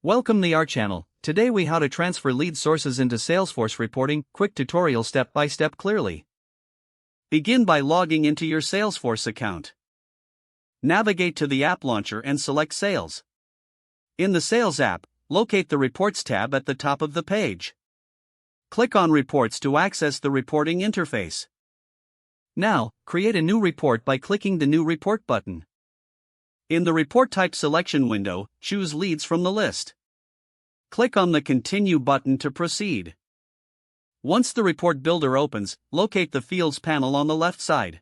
Welcome to our channel. Today we how to transfer lead sources into Salesforce reporting, quick tutorial step by step clearly. Begin by logging into your Salesforce account. Navigate to the app launcher and select Sales. In the Sales app, locate the Reports tab at the top of the page. Click on Reports to access the reporting interface. Now, create a new report by clicking the New Report button. In the Report Type selection window, choose Leads from the list. Click on the Continue button to proceed. Once the Report Builder opens, locate the Fields panel on the left side.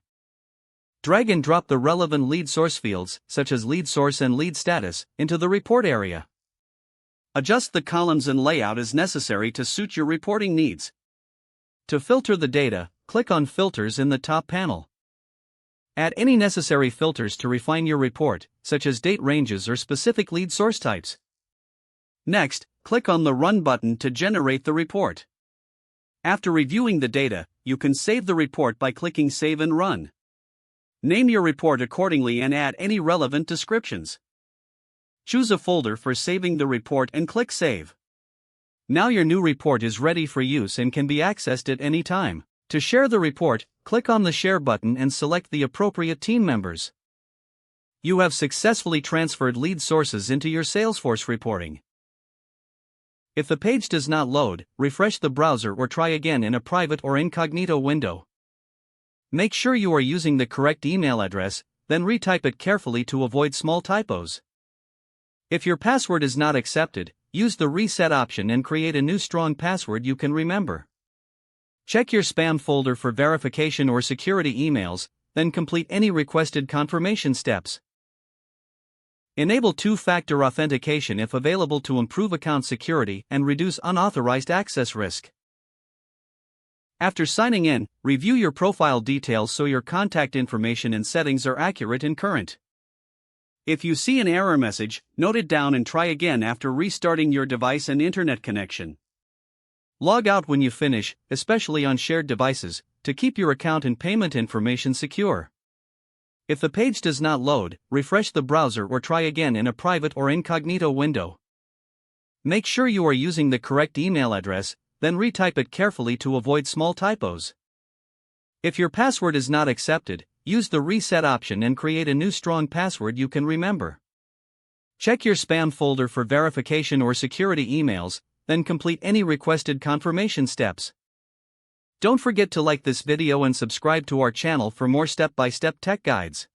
Drag and drop the relevant lead source fields, such as lead source and lead status, into the report area. Adjust the columns and layout as necessary to suit your reporting needs. To filter the data, click on Filters in the top panel. Add any necessary filters to refine your report, such as date ranges or specific lead source types. Next, click on the Run button to generate the report. After reviewing the data, you can save the report by clicking Save and Run. Name your report accordingly and add any relevant descriptions. Choose a folder for saving the report and click Save. Now your new report is ready for use and can be accessed at any time. To share the report, click on the Share button and select the appropriate team members. You have successfully transferred lead sources into your Salesforce reporting. If the page does not load, refresh the browser or try again in a private or incognito window. Make sure you are using the correct email address, then retype it carefully to avoid small typos. If your password is not accepted, use the Reset option and create a new strong password you can remember. Check your spam folder for verification or security emails, then complete any requested confirmation steps. Enable two-factor authentication if available to improve account security and reduce unauthorized access risk. After signing in, review your profile details so your contact information and settings are accurate and current. If you see an error message, note it down and try again after restarting your device and internet connection. Log out when you finish, especially on shared devices, to keep your account and payment information secure. If the page does not load, refresh the browser or try again in a private or incognito window. Make sure you are using the correct email address, then retype it carefully to avoid small typos. If your password is not accepted, use the Reset option and create a new strong password you can remember. Check your spam folder for verification or security emails, then complete any requested confirmation steps. Don't forget to like this video and subscribe to our channel for more step-by-step tech guides.